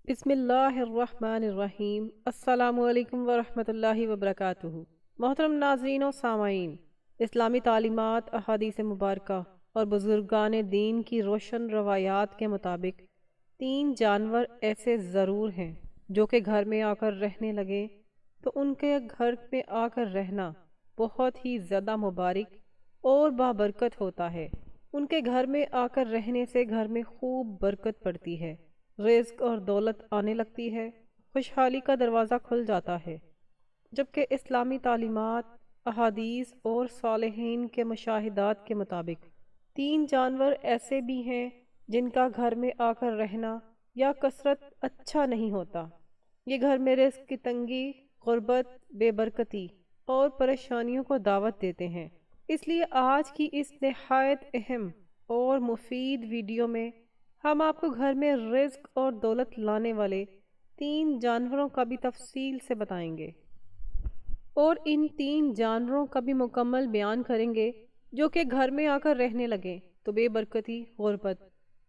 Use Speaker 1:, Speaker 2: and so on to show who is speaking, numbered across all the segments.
Speaker 1: بسم اللہ الرحمن الرحیم۔ السلام علیکم ورحمۃ اللہ وبرکاتہ۔ محترم ناظرین و سامعین، اسلامی تعلیمات، احادیث مبارکہ اور بزرگان دین کی روشن روایات کے مطابق 3 جانور ایسے ضرور ہیں جو کہ گھر میں آ کر رہنے لگیں تو ان کے گھر میں آ کر رہنا بہت ہی زیادہ مبارک اور بابرکت ہوتا ہے۔ ان کے گھر میں آ کر رہنے سے گھر میں خوب برکت پڑتی ہے، رزق اور دولت آنے لگتی ہے، خوشحالی کا دروازہ کھل جاتا ہے۔ جبکہ اسلامی تعلیمات، احادیث اور صالحین کے مشاہدات کے مطابق 3 جانور ایسے بھی ہیں جن کا گھر میں آ کر رہنا یا کثرت اچھا نہیں ہوتا۔ یہ گھر میں رزق کی تنگی، غربت، بے برکتی اور پریشانیوں کو دعوت دیتے ہیں۔ اس لیے آج کی اس نہایت اہم اور مفید ویڈیو میں ہم آپ کو گھر میں رزق اور دولت لانے والے 3 جانوروں کا بھی تفصیل سے بتائیں گے، اور ان 3 جانوروں کا بھی مکمل بیان کریں گے جو کہ گھر میں آ کر رہنے لگیں تو بے برکتی، غربت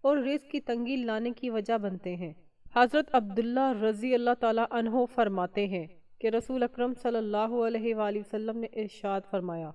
Speaker 1: اور رزق کی تنگی لانے کی وجہ بنتے ہیں۔ حضرت عبداللہ رضی اللہ تعالیٰ عنہ فرماتے ہیں کہ رسول اکرم صلی اللہ علیہ وآلہ وسلم نے ارشاد فرمایا،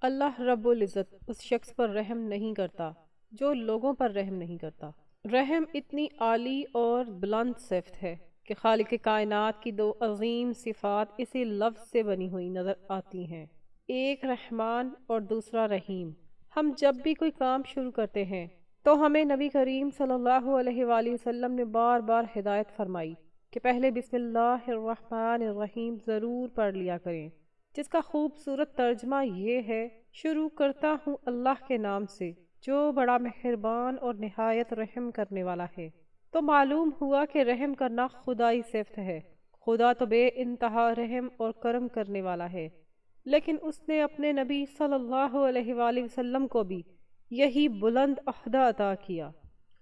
Speaker 1: اللہ رب العزت اس شخص پر رحم نہیں کرتا جو لوگوں پر رحم نہیں کرتا۔ رحم اتنی عالی اور بلند صفت ہے کہ خالق کائنات کی 2 عظیم صفات اسی لفظ سے بنی ہوئی نظر آتی ہیں، ایک رحمان اور دوسرا رحیم۔ ہم جب بھی کوئی کام شروع کرتے ہیں تو ہمیں نبی کریم صلی اللہ علیہ وآلہ وسلم نے بار بار ہدایت فرمائی کہ پہلے بسم اللہ الرحمن الرحیم ضرور پڑھ لیا کریں، جس کا خوبصورت ترجمہ یہ ہے، شروع کرتا ہوں اللہ کے نام سے جو بڑا مہربان اور نہایت رحم کرنے والا ہے۔ تو معلوم ہوا کہ رحم کرنا خدائی صفت ہے۔ خدا تو بے انتہا رحم اور کرم کرنے والا ہے، لیکن اس نے اپنے نبی صلی اللہ علیہ وآلہ وسلم کو بھی یہی بلند عہدہ عطا کیا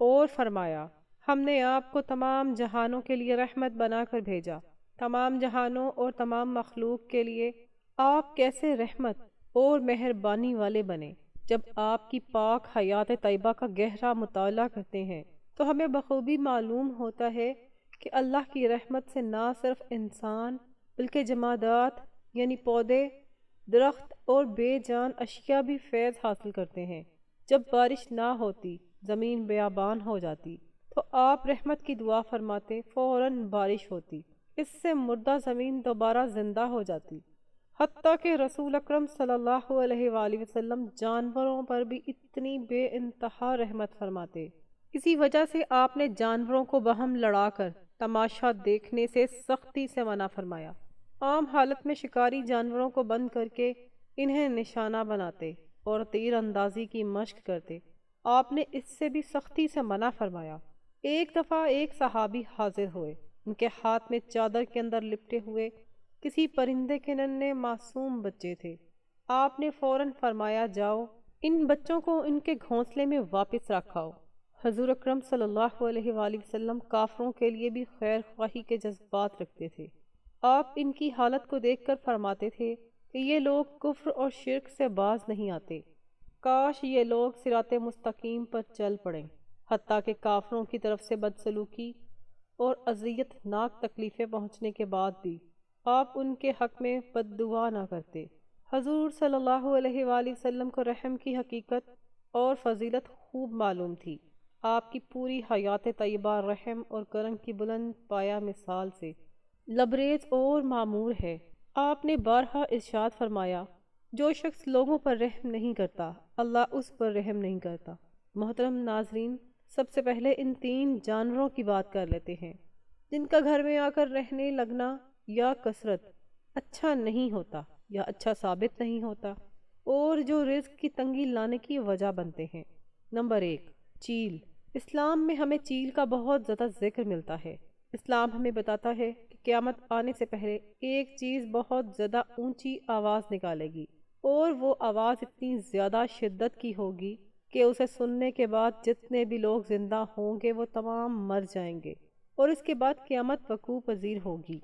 Speaker 1: اور فرمایا، ہم نے آپ کو تمام جہانوں کے لیے رحمت بنا کر بھیجا۔ تمام جہانوں اور تمام مخلوق کے لیے آپ کیسے رحمت اور مہربانی والے بنے۔ جب آپ کی پاک حیات طیبہ کا گہرا مطالعہ کرتے ہیں تو ہمیں بخوبی معلوم ہوتا ہے کہ اللہ کی رحمت سے نہ صرف انسان بلکہ جمادات یعنی پودے، درخت اور بے جان اشیاء بھی فیض حاصل کرتے ہیں۔ جب بارش نہ ہوتی، زمین بیابان ہو جاتی تو آپ رحمت کی دعا فرماتے، فوراً بارش ہوتی، اس سے مردہ زمین دوبارہ زندہ ہو جاتی۔ حتیٰ کہ رسول اکرم صلی اللہ علیہ وآلہ وسلم جانوروں پر بھی اتنی بے انتہا رحمت فرماتے۔ اسی وجہ سے آپ نے جانوروں کو باہم لڑا کر تماشا دیکھنے سے سختی سے منع فرمایا۔ عام حالت میں شکاری جانوروں کو بند کر کے انہیں نشانہ بناتے اور تیر اندازی کی مشق کرتے، آپ نے اس سے بھی سختی سے منع فرمایا۔ ایک دفعہ ایک صحابی حاضر ہوئے، ان کے ہاتھ میں چادر کے اندر لپٹے ہوئے کسی پرندے کے ننھے معصوم بچے تھے۔ آپ نے فوراً فرمایا، جاؤ ان بچوں کو ان کے گھونسلے میں واپس رکھاؤ۔ حضور اکرم صلی اللہ علیہ وآلہ وسلم کافروں کے لیے بھی خیر خواہی کے جذبات رکھتے تھے۔ آپ ان کی حالت کو دیکھ کر فرماتے تھے کہ یہ لوگ کفر اور شرک سے باز نہیں آتے، کاش یہ لوگ صراط مستقیم پر چل پڑیں۔ حتیٰ کہ کافروں کی طرف سے بدسلوکی اور اذیت ناک تکلیفیں پہنچنے کے بعد بھی آپ ان کے حق میں بد دعا نہ کرتے۔ حضور صلی اللہ علیہ وآلہ وسلم کو رحم کی حقیقت اور فضیلت خوب معلوم تھی۔ آپ کی پوری حیات طیبہ رحم اور کرم کی بلند پایہ مثال سے لبریز اور معمور ہے۔ آپ نے بارہا ارشاد فرمایا، جو شخص لوگوں پر رحم نہیں کرتا اللہ اس پر رحم نہیں کرتا۔ محترم ناظرین، سب سے پہلے ان 3 جانوروں کی بات کر لیتے ہیں جن کا گھر میں آ کر رہنے لگنا یا کثرت اچھا نہیں ہوتا یا اچھا ثابت نہیں ہوتا، اور جو رزق کی تنگی لانے کی وجہ بنتے ہیں۔ نمبر 1، چیل۔ اسلام میں ہمیں چیل کا بہت زیادہ ذکر ملتا ہے۔ اسلام ہمیں بتاتا ہے کہ قیامت آنے سے پہلے ایک چیز بہت زیادہ اونچی آواز نکالے گی، اور وہ آواز اتنی زیادہ شدت کی ہوگی کہ اسے سننے کے بعد جتنے بھی لوگ زندہ ہوں گے وہ تمام مر جائیں گے، اور اس کے بعد قیامت وقوع پذیر ہوگی۔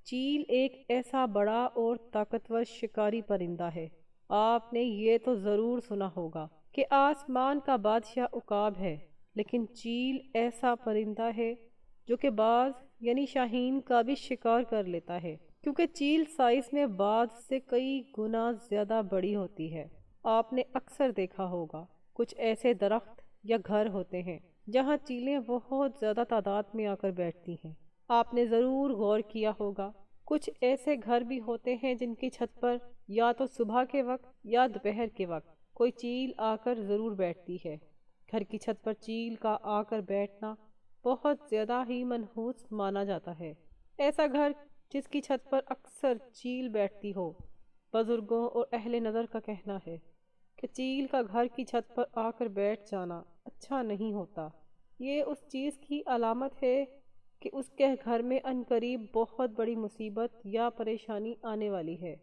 Speaker 1: چیل ایک ایسا بڑا اور طاقتور شکاری پرندہ ہے۔ آپ نے یہ تو ضرور سنا ہوگا کہ آسمان کا بادشاہ عقاب ہے، لیکن چیل ایسا پرندہ ہے جو کہ باز یعنی شاہین کا بھی شکار کر لیتا ہے، کیونکہ چیل سائز میں باز سے کئی گنا زیادہ بڑی ہوتی ہے۔ آپ نے اکثر دیکھا ہوگا کچھ ایسے درخت یا گھر ہوتے ہیں جہاں چیلیں بہت زیادہ تعداد میں آ کر بیٹھتی ہیں۔ آپ نے ضرور غور کیا ہوگا کچھ ایسے گھر بھی ہوتے ہیں جن کی چھت پر یا تو صبح کے وقت یا دوپہر کے وقت کوئی چیل آ کر ضرور بیٹھتی ہے۔ گھر کی چھت پر چیل کا آ کر بیٹھنا بہت زیادہ ہی منحوس مانا جاتا ہے۔ ایسا گھر جس کی چھت پر اکثر چیل بیٹھتی ہو، بزرگوں اور اہل نظر کا کہنا ہے کہ چیل کا گھر کی چھت پر آ کر بیٹھ جانا اچھا نہیں ہوتا۔ یہ اس چیز کی علامت ہے کہ اس کے گھر میں عنقریب بہت بڑی مصیبت یا پریشانی آنے والی ہے۔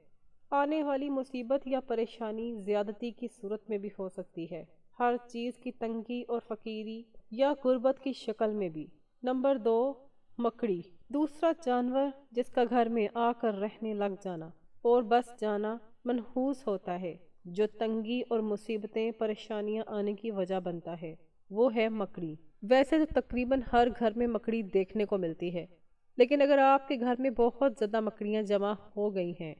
Speaker 1: آنے والی مصیبت یا پریشانی زیادتی کی صورت میں بھی ہو سکتی ہے، ہر چیز کی تنگی اور فقیری یا غربت کی شکل میں بھی۔ نمبر 2، مکڑی، دوسرا جانور جس کا گھر میں آ کر رہنے لگ جانا اور بس جانا منحوس ہوتا ہے، جو تنگی اور مصیبتیں پریشانیاں آنے کی وجہ بنتا ہے، وہ ہے مکڑی۔ ویسے تو تقریباً ہر گھر میں مکڑی دیکھنے کو ملتی ہے، لیکن اگر آپ کے گھر میں بہت زیادہ مکڑیاں جمع ہو گئی ہیں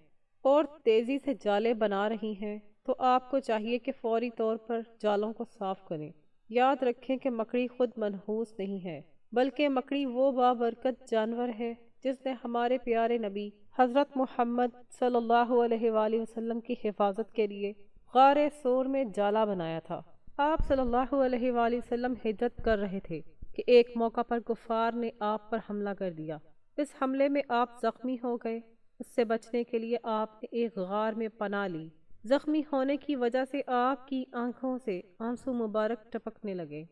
Speaker 1: اور تیزی سے جالے بنا رہی ہیں تو آپ کو چاہیے کہ فوری طور پر جالوں کو صاف کریں۔ یاد رکھیں کہ مکڑی خود منحوس نہیں ہے، بلکہ مکڑی وہ بابرکت جانور ہے جس نے ہمارے پیارے نبی حضرت محمد صلی اللہ علیہ وآلہ وسلم کی حفاظت کے لیے غار ثور میں جالا بنایا تھا۔ آپ صلی اللہ علیہ وآلہ وسلم ہجرت کر رہے تھے کہ ایک موقع پر کفار نے آپ پر حملہ کر دیا۔ اس حملے میں آپ زخمی ہو گئے۔ اس سے بچنے کے لیے آپ نے ایک غار میں پناہ لی۔ زخمی ہونے کی وجہ سے آپ کی آنکھوں سے آنسو مبارک ٹپکنے لگے۔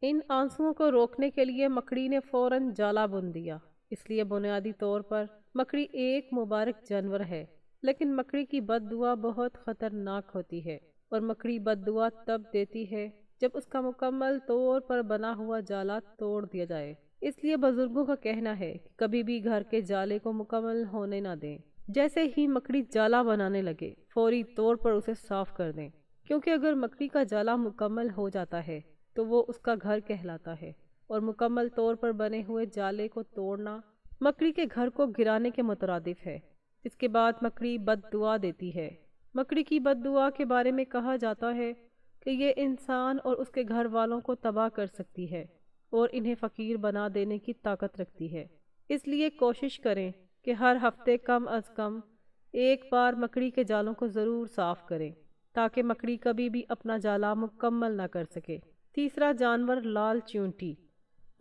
Speaker 1: ان آنسوؤں کو روکنے کے لیے مکڑی نے فوراً جالا بن دیا۔ اس لیے بنیادی طور پر مکڑی ایک مبارک جانور ہے، لیکن مکڑی کی بد دعا بہت خطرناک ہوتی ہے، اور مکڑی بد دعا تب دیتی ہے جب اس کا مکمل طور پر بنا ہوا جالا توڑ دیا جائے۔ اس لیے بزرگوں کا کہنا ہے کہ کبھی بھی گھر کے جالے کو مکمل ہونے نہ دیں۔ جیسے ہی مکڑی جالا بنانے لگے فوری طور پر اسے صاف کر دیں، کیونکہ اگر مکڑی کا جالا مکمل ہو جاتا ہے تو وہ اس کا گھر کہلاتا ہے، اور مکمل طور پر بنے ہوئے جالے کو توڑنا مکڑی کے گھر کو گرانے کے مترادف ہے۔ اس کے بعد مکڑی بد دعا دیتی ہے۔ مکڑی کی بد دعا کے بارے میں کہا جاتا ہے کہ یہ انسان اور اس کے گھر والوں کو تباہ کر سکتی ہے اور انہیں فقیر بنا دینے کی طاقت رکھتی ہے۔ اس لیے کوشش کریں کہ ہر ہفتے کم از کم ایک بار مکڑی کے جالوں کو ضرور صاف کریں، تاکہ مکڑی کبھی بھی اپنا جالا مکمل نہ کر سکے۔ تیسرا جانور لال چیونٹی،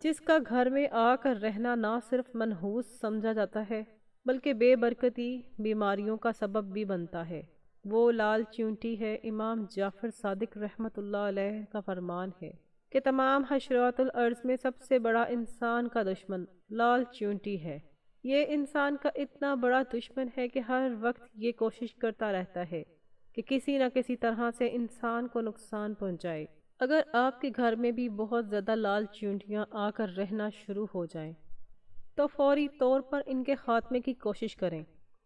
Speaker 1: جس کا گھر میں آ کر رہنا نہ صرف منحوس سمجھا جاتا ہے بلکہ بے برکتی بیماریوں کا سبب بھی بنتا ہے، وہ لال چیونٹی ہے۔ امام جعفر صادق رحمۃ اللہ علیہ کا فرمان ہے کہ تمام حشرات الارض میں سب سے بڑا انسان کا دشمن لال چیونٹی ہے۔ یہ انسان کا اتنا بڑا دشمن ہے کہ ہر وقت یہ کوشش کرتا رہتا ہے کہ کسی نہ کسی طرح سے انسان کو نقصان پہنچائے۔ اگر آپ کے گھر میں بھی بہت زیادہ لال چیونٹیاں آ کر رہنا شروع ہو جائیں تو فوری طور پر ان کے خاتمے کی کوشش کریں۔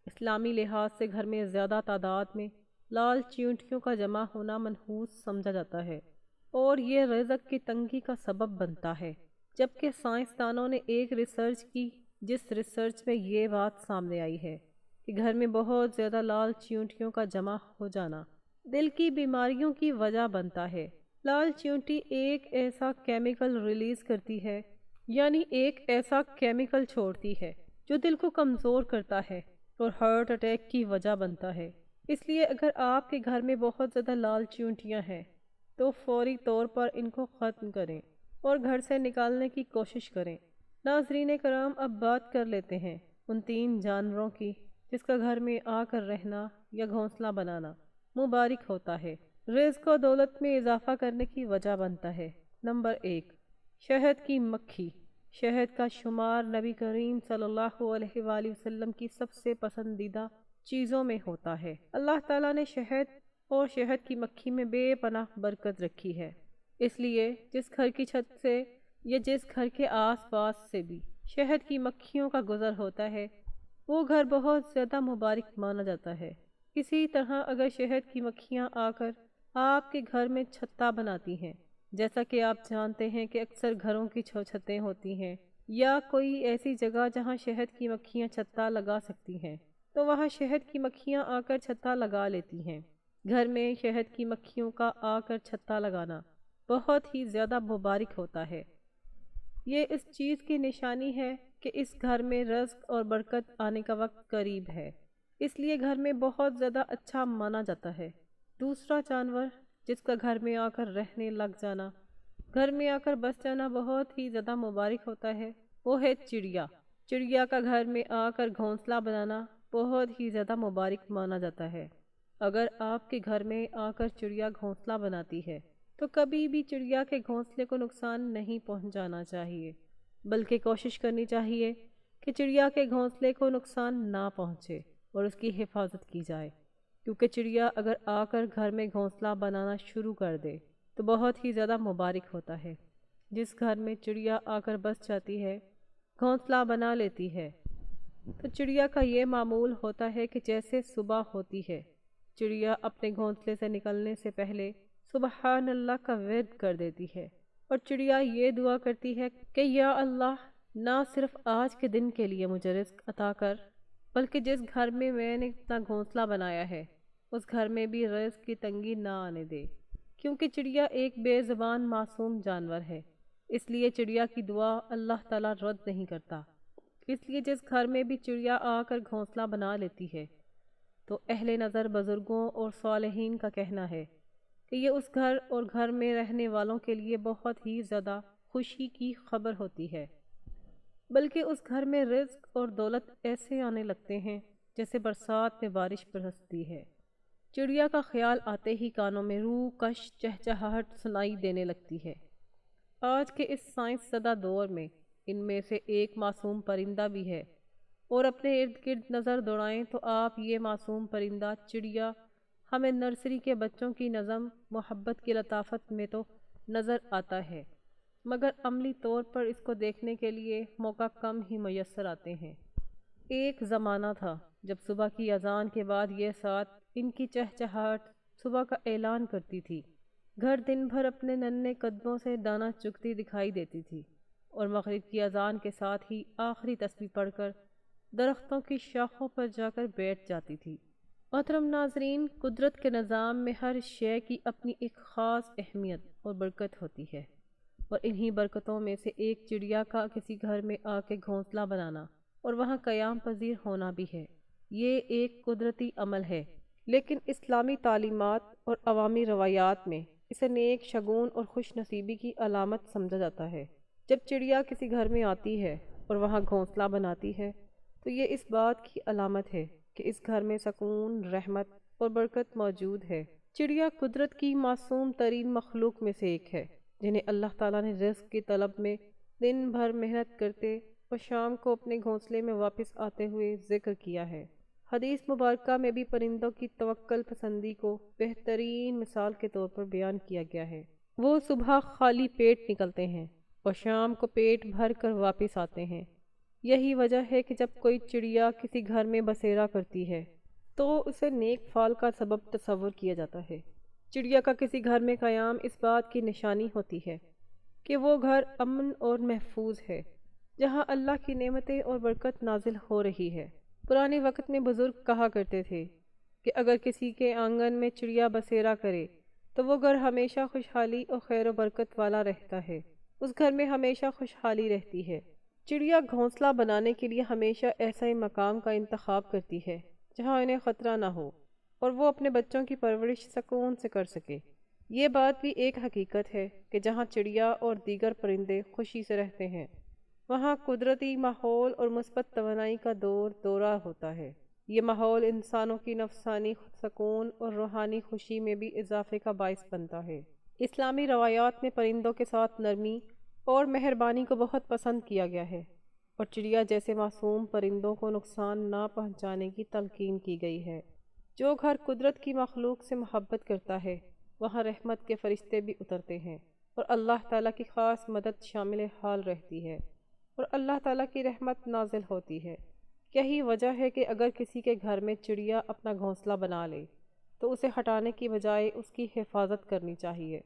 Speaker 1: اسلامی لحاظ سے گھر میں زیادہ تعداد میں لال چیونٹیوں کا جمع ہونا منحوس سمجھا جاتا ہے اور یہ رزق کی تنگی کا سبب بنتا ہے، جبکہ سائنسدانوں نے ایک ریسرچ کی جس ریسرچ میں یہ بات سامنے آئی ہے کہ گھر میں بہت زیادہ لال چیونٹیوں کا جمع ہو جانا دل کی بیماریوں کی وجہ بنتا ہے۔ لال چیونٹی ایک ایسا کیمیکل ریلیز کرتی ہے، یعنی ایک ایسا کیمیکل چھوڑتی ہے جو دل کو کمزور کرتا ہے اور ہارٹ اٹیک کی وجہ بنتا ہے۔ اس لیے اگر آپ کے گھر میں بہت زیادہ لال چیونٹیاں ہیں تو فوری طور پر ان کو ختم کریں اور گھر سے نکالنے کی کوشش کریں۔ ناظرین کرام، اب بات کر لیتے ہیں ان 3 جانوروں کی جس کا گھر میں آ کر رہنا یا گھونسلہ بنانا مبارک ہوتا ہے، رزق و دولت میں اضافہ کرنے کی وجہ بنتا ہے۔ نمبر 1، شہد کی مکھی۔ شہد کا شمار نبی کریم صلی اللہ علیہ وآلہ وسلم کی سب سے پسندیدہ چیزوں میں ہوتا ہے۔ اللہ تعالیٰ نے شہد اور شہد کی مکھی میں بے پناہ برکت رکھی ہے، اس لیے جس گھر کی چھت سے یا جس گھر کے آس پاس سے بھی شہد کی مکھیوں کا گزر ہوتا ہے وہ گھر بہت زیادہ مبارک مانا جاتا ہے۔ اسی طرح اگر شہد کی مکھیاں آ کر آپ کے گھر میں چھتا بناتی ہیں، جیسا کہ آپ جانتے ہیں کہ اکثر گھروں کی چھتیں ہوتی ہیں یا کوئی ایسی جگہ جہاں شہد کی مکھیاں چھتا لگا سکتی ہیں تو وہاں شہد کی مکھیاں آ کر چھتا لگا لیتی ہیں۔ گھر میں شہد کی مکھیوں کا آ کر چھتا لگانا بہت ہی زیادہ مبارک ہوتا ہے۔ یہ اس چیز کی نشانی ہے کہ اس گھر میں رزق اور برکت آنے کا وقت قریب ہے، اس لیے گھر میں بہت زیادہ اچھا مانا جاتا ہے۔ دوسرا جانور جس کا گھر میں آ کر رہنے لگ جانا، گھر میں آ کر بس جانا بہت ہی زیادہ مبارک ہوتا ہے، وہ ہے چڑیا۔ چڑیا کا گھر میں آ کر گھونسلہ بنانا بہت ہی زیادہ مبارک مانا جاتا ہے۔ اگر آپ کے گھر میں آ کر چڑیا گھونسلہ بناتی ہے تو کبھی بھی چڑیا کے گھونسلے کو نقصان نہیں پہنچانا چاہیے، بلکہ کوشش کرنی چاہیے کہ چڑیا کے گھونسلے کو نقصان نہ پہنچے اور اس کی حفاظت کی جائے، کیونکہ چڑیا اگر آ کر گھر میں گھونسلہ بنانا شروع کر دے تو بہت ہی زیادہ مبارک ہوتا ہے۔ جس گھر میں چڑیا آ کر بس جاتی ہے، گھونسلہ بنا لیتی ہے، تو چڑیا کا یہ معمول ہوتا ہے کہ جیسے صبح ہوتی ہے، چڑیا اپنے گھونسلے سے نکلنے سے پہلے سبحان اللہ کا ورد کر دیتی ہے، اور چڑیا یہ دعا کرتی ہے کہ یا اللہ، نہ صرف آج کے دن کے لیے مجھے رزق عطا کر، بلکہ جس گھر میں میں نے اتنا گھونسلہ بنایا ہے اس گھر میں بھی رزق کی تنگی نہ آنے دے، کیونکہ چڑیا ایک بے زبان معصوم جانور ہے، اس لیے چڑیا کی دعا اللہ تعالیٰ رد نہیں کرتا۔ اس لیے جس گھر میں بھی چڑیا آ کر گھونسلہ بنا لیتی ہے تو اہل نظر بزرگوں اور صالحین کا کہنا ہے کہ یہ اس گھر اور گھر میں رہنے والوں کے لیے بہت ہی زیادہ خوشی کی خبر ہوتی ہے، بلکہ اس گھر میں رزق اور دولت ایسے آنے لگتے ہیں جیسے برسات میں بارش برستی ہے۔ چڑیا کا خیال آتے ہی کانوں میں روح کش چہچہاہٹ سنائی دینے لگتی ہے۔ آج کے اس سائنس زدہ دور میں ان میں سے ایک معصوم پرندہ بھی ہے، اور اپنے ارد گرد نظر دوڑائیں تو آپ یہ معصوم پرندہ چڑیا ہمیں نرسری کے بچوں کی نظم محبت کی لطافت میں تو نظر آتا ہے، مگر عملی طور پر اس کو دیکھنے کے لیے موقع کم ہی میسر آتے ہیں۔ ایک زمانہ تھا جب صبح کی اذان کے بعد یہ ساتھ ان کی چہچہاہٹ صبح کا اعلان کرتی تھی۔ گھر دن بھر اپنے ننھے قدموں سے دانہ چگتی دکھائی دیتی تھی، اور مغرب کی اذان کے ساتھ ہی آخری تسبیح پڑھ کر درختوں کی شاخوں پر جا کر بیٹھ جاتی تھی۔ محترم ناظرین، قدرت کے نظام میں ہر شے کی اپنی ایک خاص اہمیت اور برکت ہوتی ہے، اور انہی برکتوں میں سے ایک چڑیا کا کسی گھر میں آ کے گھونسلہ بنانا اور وہاں قیام پذیر ہونا بھی ہے۔ یہ ایک قدرتی عمل ہے، لیکن اسلامی تعلیمات اور عوامی روایات میں اسے نیک شگون اور خوش نصیبی کی علامت سمجھا جاتا ہے۔ جب چڑیا کسی گھر میں آتی ہے اور وہاں گھونسلہ بناتی ہے تو یہ اس بات کی علامت ہے کہ اس گھر میں سکون، رحمت اور برکت موجود ہے۔ چڑیا قدرت کی معصوم ترین مخلوق میں سے ایک ہے، جنہیں اللہ تعالیٰ نے رزق کی طلب میں دن بھر محنت کرتے اور شام کو اپنے گھونسلے میں واپس آتے ہوئے ذکر کیا ہے۔ حدیث مبارکہ میں بھی پرندوں کی توکل پسندی کو بہترین مثال کے طور پر بیان کیا گیا ہے۔ وہ صبح خالی پیٹ نکلتے ہیں اور شام کو پیٹ بھر کر واپس آتے ہیں۔ یہی وجہ ہے کہ جب کوئی چڑیا کسی گھر میں بسیرا کرتی ہے تو اسے نیک فال کا سبب تصور کیا جاتا ہے۔ چڑیا کا کسی گھر میں قیام اس بات کی نشانی ہوتی ہے کہ وہ گھر امن اور محفوظ ہے، جہاں اللہ کی نعمتیں اور برکت نازل ہو رہی ہے۔ پرانے وقت میں بزرگ کہا کرتے تھے کہ اگر کسی کے آنگن میں چڑیا بسیرا کرے تو وہ گھر ہمیشہ خوشحالی اور خیر و برکت والا رہتا ہے، اس گھر میں ہمیشہ خوشحالی رہتی ہے۔ چڑیا گھونسلہ بنانے کے لیے ہمیشہ ایسا ہی مقام کا انتخاب کرتی ہے جہاں انہیں خطرہ نہ ہو اور وہ اپنے بچوں کی پرورش سکون سے کر سکے۔ یہ بات بھی ایک حقیقت ہے کہ جہاں چڑیا اور دیگر پرندے خوشی سے رہتے ہیں وہاں قدرتی ماحول اور مثبت توانائی کا دورہ ہوتا ہے۔ یہ ماحول انسانوں کی نفسانی سکون اور روحانی خوشی میں بھی اضافے کا باعث بنتا ہے۔ اسلامی روایات میں پرندوں کے ساتھ نرمی اور مہربانی کو بہت پسند کیا گیا ہے، اور چڑیا جیسے معصوم پرندوں کو نقصان نہ پہنچانے کی تلقین کی گئی ہے۔ جو گھر قدرت کی مخلوق سے محبت کرتا ہے وہاں رحمت کے فرشتے بھی اترتے ہیں، اور اللہ تعالیٰ کی خاص مدد شامل حال رہتی ہے، اور اللہ تعالیٰ کی رحمت نازل ہوتی ہے۔ یہی وجہ ہے کہ اگر کسی کے گھر میں چڑیا اپنا گھونسلہ بنا لے تو اسے ہٹانے کی بجائے اس کی حفاظت کرنی چاہیے،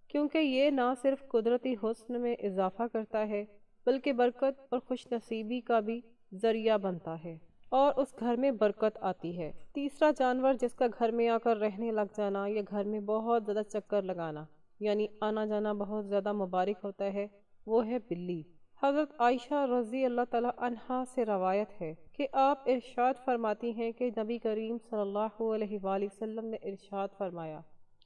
Speaker 1: کیونکہ یہ نہ صرف قدرتی حسن میں اضافہ کرتا ہے بلکہ برکت اور خوش نصیبی کا بھی ذریعہ بنتا ہے اور اس گھر میں برکت آتی ہے۔ تیسرا جانور جس کا گھر میں آ کر رہنے لگ جانا یا گھر میں بہت زیادہ چکر لگانا یعنی آنا جانا بہت زیادہ مبارک ہوتا ہے، وہ ہے بلی۔ حضرت عائشہ رضی اللہ تعالی عنہا سے روایت ہے کہ آپ ارشاد فرماتی ہیں کہ نبی کریم صلی اللہ علیہ وآلہ وسلم نے ارشاد فرمایا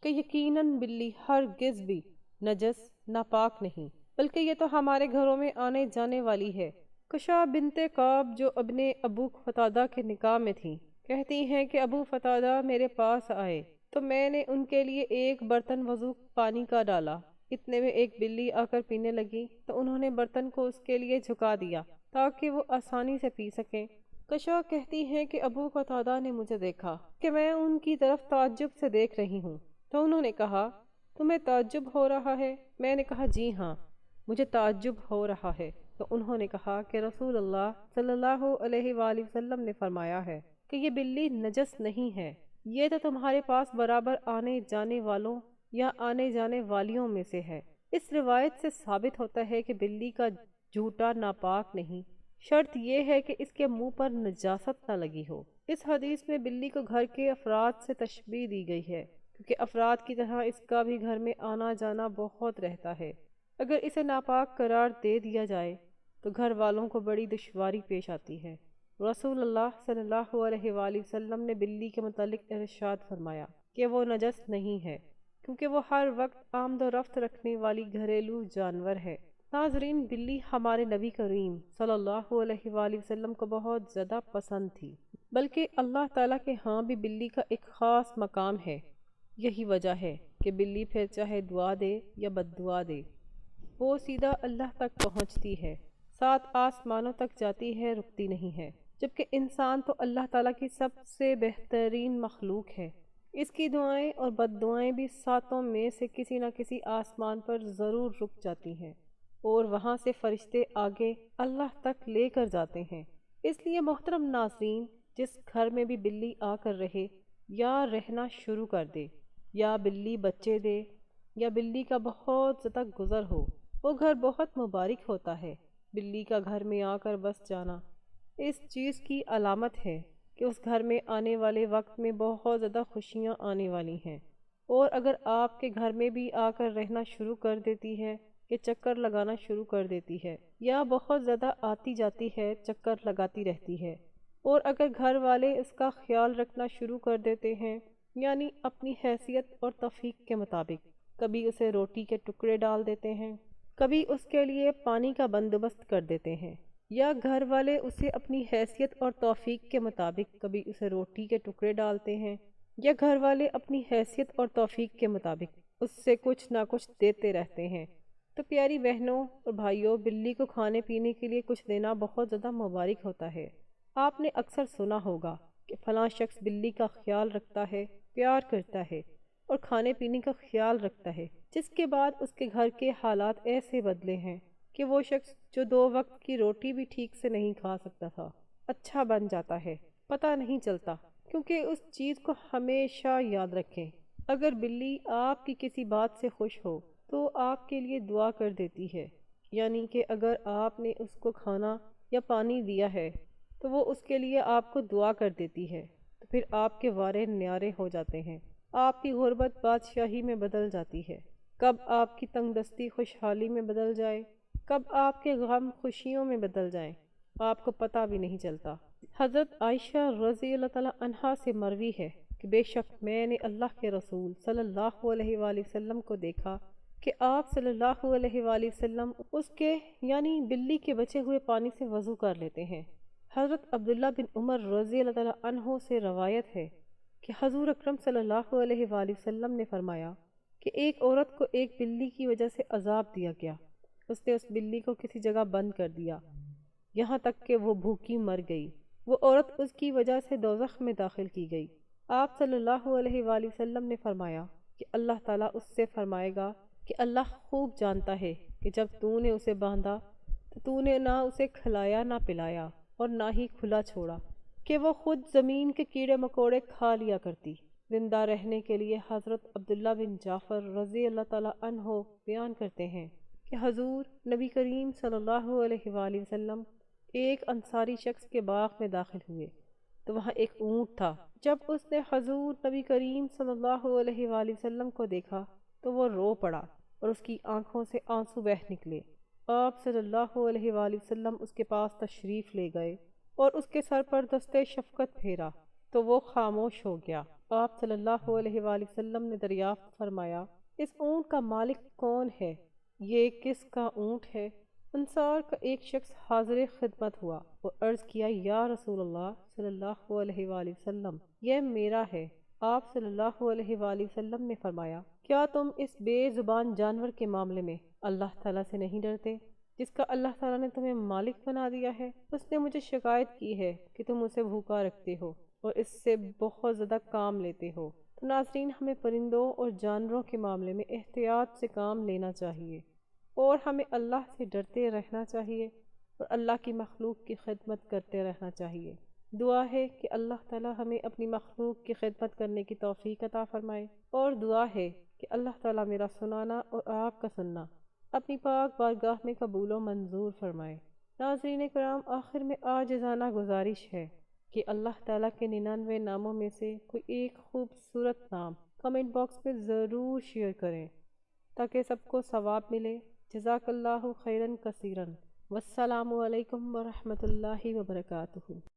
Speaker 1: کہ یقیناً بلی ہرگز بھی نجس ناپاک نہیں، بلکہ یہ تو ہمارے گھروں میں آنے جانے والی ہے۔ کشا بنت کعب جو ابن ابو قتادہ کے نکاح میں تھیں، کہتی ہیں کہ ابو قتادہ میرے پاس آئے تو میں نے ان کے لیے ایک برتن وضو پانی کا ڈالا، اتنے میں ایک بلی آ کر پینے لگی تو انہوں نے برتن کو اس کے لیے جھکا دیا تاکہ وہ آسانی سے پی سکیں۔ کشا کہتی ہیں کہ ابو قتادہ نے مجھے دیکھا کہ میں ان کی طرف تعجب سے دیکھ رہی ہوں تو انہوں نے کہا تمہیں تعجب ہو رہا ہے؟ میں نے کہا جی ہاں مجھے تعجب ہو رہا ہے۔ تو انہوں نے کہا کہ رسول اللہ صلی اللہ علیہ وآلہ وسلم نے فرمایا ہے کہ یہ بلی نجس نہیں ہے، یہ تو تمہارے پاس برابر آنے جانے والوں یا آنے جانے والیوں میں سے ہے۔ اس روایت سے ثابت ہوتا ہے کہ بلی کا جھوٹا ناپاک نہیں، شرط یہ ہے کہ اس کے منہ پر نجاست نہ لگی ہو۔ اس حدیث میں بلی کو گھر کے افراد سے تشبیہ دی گئی ہے کیونکہ افراد کی طرح اس کا بھی گھر میں آنا جانا بہت رہتا ہے۔ اگر اسے ناپاک قرار دے دیا جائے تو گھر والوں کو بڑی دشواری پیش آتی ہے۔ رسول اللہ صلی اللہ علیہ وآلہ وسلم نے بلی کے متعلق ارشاد فرمایا کہ وہ نجس نہیں ہے کیونکہ وہ ہر وقت آمد و رفت رکھنے والی گھریلو جانور ہے۔ ناظرین، بلی ہمارے نبی کریم صلی اللہ علیہ وآلہ وسلم کو بہت زیادہ پسند تھی، بلکہ اللہ تعالیٰ کے ہاں بھی بلی کا ایک خاص مقام ہے۔ یہی وجہ ہے کہ بلی پھر چاہے دعا دے یا بد دعا دے، وہ سیدھا اللہ تک پہنچتی ہے، 7 آسمانوں تک جاتی ہے، رکتی نہیں ہے۔ جبکہ انسان تو اللہ تعالیٰ کی سب سے بہترین مخلوق ہے، اس کی دعائیں اور بد دعائیں بھی 7 میں سے کسی نہ کسی آسمان پر ضرور رک جاتی ہیں اور وہاں سے فرشتے آگے اللہ تک لے کر جاتے ہیں۔ اس لیے محترم ناظرین، جس گھر میں بھی بلی آ کر رہے یا رہنا شروع کر دے، یا بلی بچے دے، یا بلی کا بہت زیادہ گزر ہو، وہ گھر بہت مبارک ہوتا ہے۔ بلی کا گھر میں آ کر بس جانا اس چیز کی علامت ہے کہ اس گھر میں آنے والے وقت میں بہت زیادہ خوشیاں آنے والی ہیں۔ اور اگر آپ کے گھر میں بھی آ کر رہنا شروع کر دیتی ہے کہ چکر لگانا شروع کر دیتی ہے یا بہت زیادہ آتی جاتی ہے، چکر لگاتی رہتی ہے، اور اگر گھر والے اس کا خیال رکھنا شروع کر دیتے ہیں یعنی اپنی حیثیت اور توفیق کے مطابق کبھی اسے روٹی کے ٹکڑے ڈال دیتے ہیں، کبھی اس کے لیے پانی کا بندوبست کر دیتے ہیں، یا گھر والے اسے اپنی حیثیت اور توفیق کے مطابق کبھی اسے روٹی کے ٹکڑے ڈالتے ہیں، یا گھر والے اپنی حیثیت اور توفیق کے مطابق اس سے کچھ نہ کچھ دیتے رہتے ہیں، تو پیاری بہنوں اور بھائیوں، بلی کو کھانے پینے کے لیے کچھ دینا بہت زیادہ مبارک ہوتا ہے۔ آپ نے اکثر سنا ہوگا کہ فلاں شخص بلی کا خیال رکھتا ہے، پیار کرتا ہے اور کھانے پینے کا خیال رکھتا ہے، جس کے بعد اس کے گھر کے حالات ایسے بدلے ہیں کہ وہ شخص جو 2 وقت کی روٹی بھی ٹھیک سے نہیں کھا سکتا تھا، اچھا بن جاتا ہے، پتہ نہیں چلتا۔ کیونکہ اس چیز کو ہمیشہ یاد رکھیں، اگر بلی آپ کی کسی بات سے خوش ہو تو آپ کے لیے دعا کر دیتی ہے، یعنی کہ اگر آپ نے اس کو کھانا یا پانی دیا ہے تو وہ اس کے لیے آپ کو دعا کر دیتی ہے، تو پھر آپ کے وارے نیارے ہو جاتے ہیں، آپ کی غربت بادشاہی میں بدل جاتی ہے، کب آپ کی تنگ دستی خوشحالی میں بدل جائے، کب آپ کے غم خوشیوں میں بدل جائیں، آپ کو پتہ بھی نہیں چلتا۔ حضرت عائشہ رضی اللہ تعالیٰ عنہا سے مروی ہے کہ بے شک میں نے اللہ کے رسول صلی اللہ علیہ وآلہ وسلم کو دیکھا کہ آپ صلی اللہ علیہ وآلہ وسلم اس کے یعنی بلی کے بچے ہوئے پانی سے وضو کر لیتے ہیں۔ حضرت عبداللہ بن عمر رضی اللہ تعالیٰ عنہ سے روایت ہے کہ حضور اکرم صلی اللہ علیہ وآلہ وسلم نے فرمایا کہ ایک عورت کو ایک بلی کی وجہ سے عذاب دیا گیا، اس نے اس بلی کو کسی جگہ بند کر دیا یہاں تک کہ وہ بھوکی مر گئی، وہ عورت اس کی وجہ سے دوزخ میں داخل کی گئی۔ آپ صلی اللہ علیہ وآلہ وسلم نے فرمایا کہ اللہ تعالیٰ اس سے فرمائے گا کہ اللہ خوب جانتا ہے کہ جب تو نے اسے باندھا تو تو نے نہ اسے کھلایا نہ پلایا اور نہ ہی کھلا چھوڑا کہ وہ خود زمین کے کیڑے مکوڑے کھا لیا کرتی۔ زندہ رہنے کے لیے حضرت عبداللہ بن جعفر رضی اللہ تعالیٰ عنہ بیان کرتے ہیں کہ حضور نبی کریم صلی اللہ علیہ وآلہ وسلم ایک انصاری شخص کے باغ میں داخل ہوئے تو وہاں ایک اونٹ تھا۔ جب اس نے حضور نبی کریم صلی اللہ علیہ وآلہ وسلم کو دیکھا تو وہ رو پڑا اور اس کی آنکھوں سے آنسو بہہ نکلے۔ آپ صلی اللہ علیہ وآلہ وسلم اس کے پاس تشریف لے گئے اور اس کے سر پر دستے شفقت پھیرا تو وہ خاموش ہو گیا۔ آپ صلی اللہ علیہ وآلہ وسلم نے دریافت فرمایا، اس اونٹ کا مالک کون ہے؟ یہ کس کا اونٹ ہے؟ انصار کا ایک شخص حاضر خدمت ہوا اور عرض کیا، یا رسول اللہ صلی اللہ علیہ وآلہ وسلم، یہ میرا ہے۔ آپ صلی اللہ علیہ وآلہ وسلم نے فرمایا، کیا تم اس بے زبان جانور کے معاملے میں اللہ تعالیٰ سے نہیں ڈرتے جس کا اللہ تعالیٰ نے تمہیں مالک بنا دیا ہے؟ اس نے مجھے شکایت کی ہے کہ تم اسے بھوکا رکھتے ہو اور اس سے بہت زیادہ کام لیتے ہو۔ تو ناظرین، ہمیں پرندوں اور جانوروں کے معاملے میں احتیاط سے کام لینا چاہیے اور ہمیں اللہ سے ڈرتے رہنا چاہیے اور اللہ کی مخلوق کی خدمت کرتے رہنا چاہیے۔ دعا ہے کہ اللہ تعالی ہمیں اپنی مخلوق کی خدمت کرنے کی توفیق عطا فرمائے، اور دعا ہے کہ اللہ تعالی میرا سنانا اور آپ کا سننا اپنی پاک بارگاہ میں قبول و منظور فرمائے۔ ناظرین کرام، آخر میں عاجزانہ گزارش ہے کہ اللہ تعالیٰ کے 99 ناموں میں سے کوئی ایک خوبصورت نام کمنٹ باکس میں ضرور شیئر کریں تاکہ سب کو ثواب ملے۔ جزاک اللہ خیرن کثیرن۔ والسلام علیکم ورحمۃ اللہ وبرکاتہ۔